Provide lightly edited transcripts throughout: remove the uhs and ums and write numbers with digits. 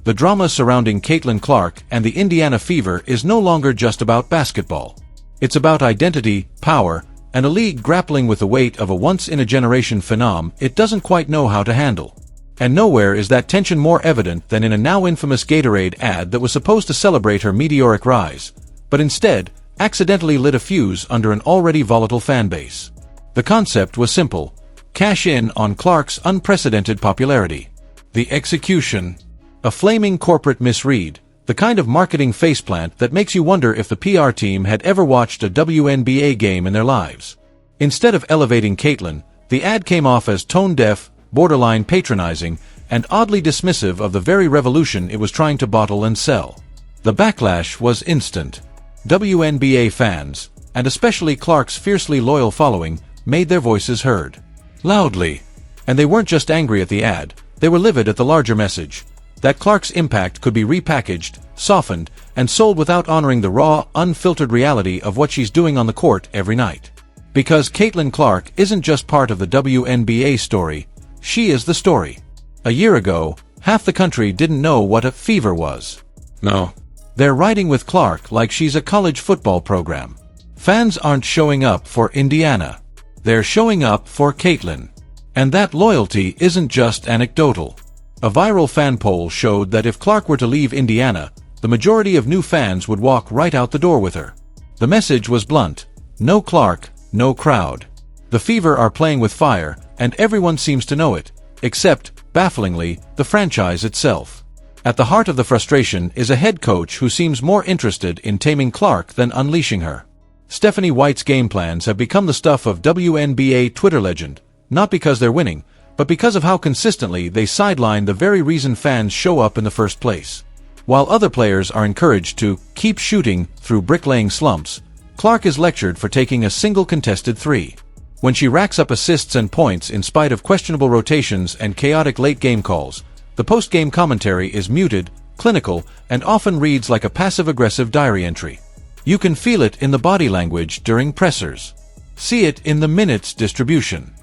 The drama surrounding Caitlin Clark and the Indiana Fever is no longer just about basketball. It's about identity, power, and a league grappling with the weight of a once-in-a-generation phenom it doesn't quite know how to handle. And nowhere is that tension more evident than in a now infamous Gatorade ad that was supposed to celebrate her meteoric rise, but instead accidentally lit a fuse under an already volatile fanbase. The concept was simple: cash in on Clark's unprecedented popularity. The execution: a flaming corporate misread, the kind of marketing faceplant that makes you wonder if the PR team had ever watched a WNBA game in their lives. Instead of elevating Caitlin, the ad came off as tone-deaf, borderline patronizing, and oddly dismissive of the very revolution it was trying to bottle and sell. The backlash was instant. WNBA fans, and especially Clark's fiercely loyal following, made their voices heard. Loudly. And they weren't just angry at the ad, they were livid at the larger message: that Clark's impact could be repackaged, softened, and sold without honoring the raw, unfiltered reality of what she's doing on the court every night. Because Caitlin Clark isn't just part of the WNBA story, she is the story. A year ago, half the country didn't know what a fever was. No. They're riding with Clark like she's a college football program. Fans aren't showing up for Indiana. They're showing up for Caitlin. And that loyalty isn't just anecdotal. A viral fan poll showed that if Clark were to leave Indiana, the majority of new fans would walk right out the door with her. The message was blunt: no Clark, no crowd. The Fever are playing with fire, and everyone seems to know it, except, bafflingly, the franchise itself. At the heart of the frustration is a head coach who seems more interested in taming Clark than unleashing her. Stephanie White's game plans have become the stuff of WNBA Twitter legend, not because they're winning, but because of how consistently they sideline the very reason fans show up in the first place. While other players are encouraged to keep shooting through bricklaying slumps, Clark is lectured for taking a single contested three. When she racks up assists and points in spite of questionable rotations and chaotic late-game calls, the post-game commentary is muted, clinical, and often reads like a passive-aggressive diary entry. You can feel it in the body language during pressers. See it in the minutes distribution.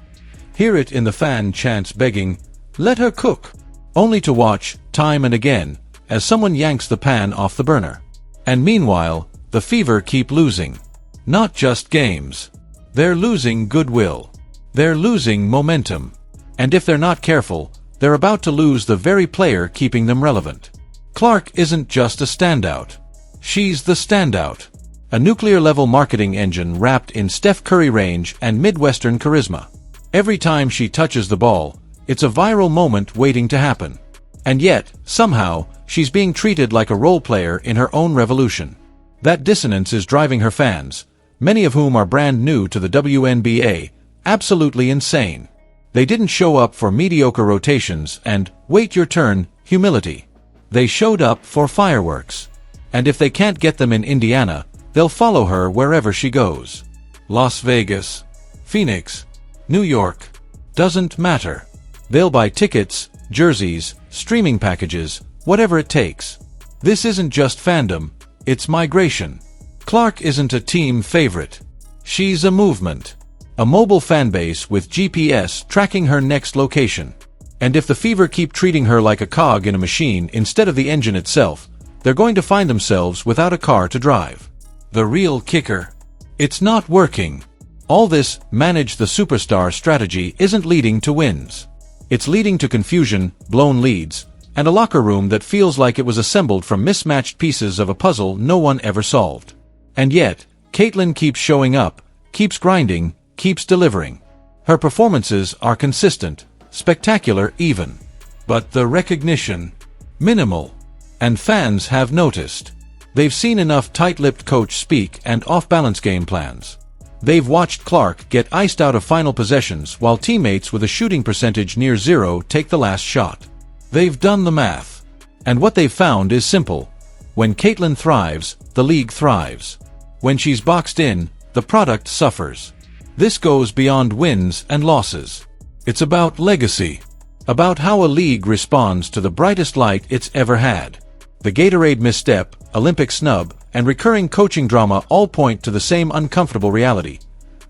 Hear it in the fan chants begging, "Let her cook," only to watch, time and again, as someone yanks the pan off the burner. And meanwhile, the Fever keep losing. Not just games. They're losing goodwill. They're losing momentum. And if they're not careful, they're about to lose the very player keeping them relevant. Clark isn't just a standout. She's the standout. A nuclear-level marketing engine wrapped in Steph Curry range and Midwestern charisma. Every time she touches the ball, it's a viral moment waiting to happen. And yet, somehow, she's being treated like a role player in her own revolution. That dissonance is driving her fans, many of whom are brand new to the WNBA, absolutely insane. They didn't show up for mediocre rotations and, wait your turn, humility. They showed up for fireworks. And if they can't get them in Indiana, they'll follow her wherever she goes. Las Vegas, Phoenix, New York. Doesn't matter. They'll buy tickets, jerseys, streaming packages, whatever it takes. This isn't just fandom, it's migration. Clark isn't a team favorite. She's a movement. A mobile fanbase with GPS tracking her next location. And if the Fever keep treating her like a cog in a machine instead of the engine itself, they're going to find themselves without a car to drive. The real kicker: it's not working. All this manage the superstar strategy isn't leading to wins. It's leading to confusion, blown leads, and a locker room that feels like it was assembled from mismatched pieces of a puzzle no one ever solved. And yet, Caitlin keeps showing up, keeps grinding, keeps delivering. Her performances are consistent, spectacular even. But the recognition? Minimal. And fans have noticed. They've seen enough tight-lipped coach speak and off-balance game plans. They've watched Clark get iced out of final possessions while teammates with a shooting percentage near zero take the last shot. They've done the math. And what they've found is simple. When Caitlin thrives, the league thrives. When she's boxed in, the product suffers. This goes beyond wins and losses. It's about legacy. About how a league responds to the brightest light it's ever had. The Gatorade misstep, Olympic snub, and recurring coaching drama all point to the same uncomfortable reality.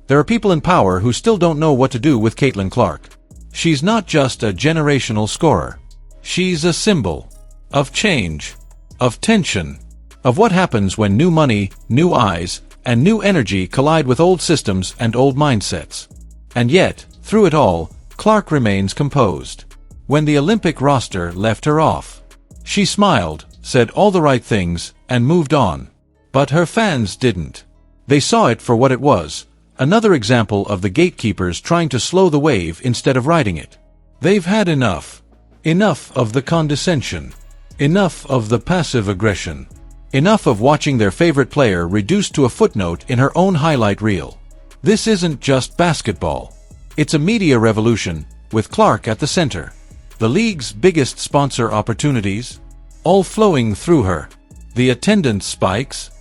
There are people in power who still don't know what to do with Caitlin Clark. She's not just a generational scorer. She's a symbol. of change, of tension, of what happens when new money, new eyes, and new energy collide with old systems and old mindsets. And yet, through it all, Clark remains composed. When the Olympic roster left her off, she smiled, said all the right things, and moved on. But her fans didn't. They saw it for what it was, another example of the gatekeepers trying to slow the wave instead of riding it. They've had enough. Enough of the condescension. Enough of the passive aggression. Enough of watching their favorite player reduced to a footnote in her own highlight reel. This isn't just basketball. It's a media revolution, with Clark at the center. The league's biggest sponsor opportunities, all flowing through her. The attendance spikes,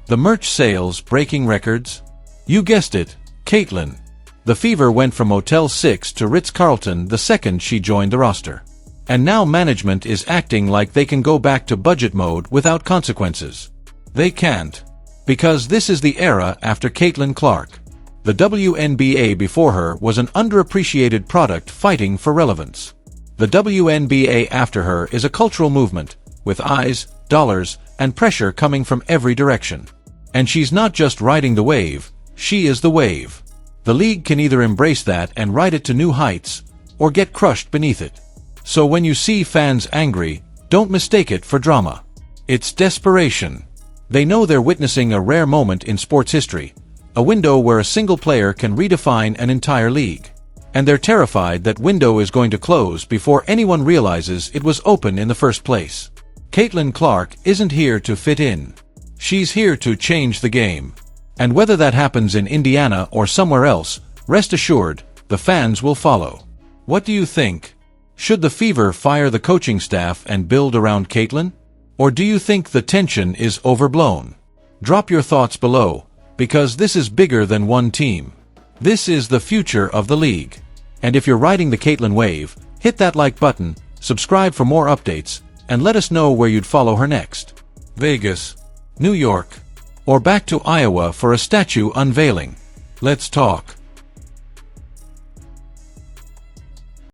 the merch sales breaking records. You guessed it, Caitlin. The Fever went from Motel 6 to Ritz-Carlton the second she joined the roster. And now management is acting like they can go back to budget mode without consequences. They can't. Because this is the era after Caitlin Clark. The WNBA before her was an underappreciated product fighting for relevance. The WNBA after her is a cultural movement, with eyes, dollars, and pressure coming from every direction. And she's not just riding the wave, she is the wave. The league can either embrace that and ride it to new heights, or get crushed beneath it. So when you see fans angry, don't mistake it for drama. It's desperation. They know they're witnessing a rare moment in sports history, a window where a single player can redefine an entire league. And they're terrified that window is going to close before anyone realizes it was open in the first place. Caitlin Clark isn't here to fit in. She's here to change the game. And whether that happens in Indiana or somewhere else, rest assured, the fans will follow. What do you think? Should the Fever fire the coaching staff and build around Caitlin? Or do you think the tension is overblown? Drop your thoughts below, because this is bigger than one team. This is the future of the league. And if you're riding the Caitlin wave, hit that like button, subscribe for more updates, and let us know where you'd follow her next. Vegas, New York, or back to Iowa for a statue unveiling. Let's talk.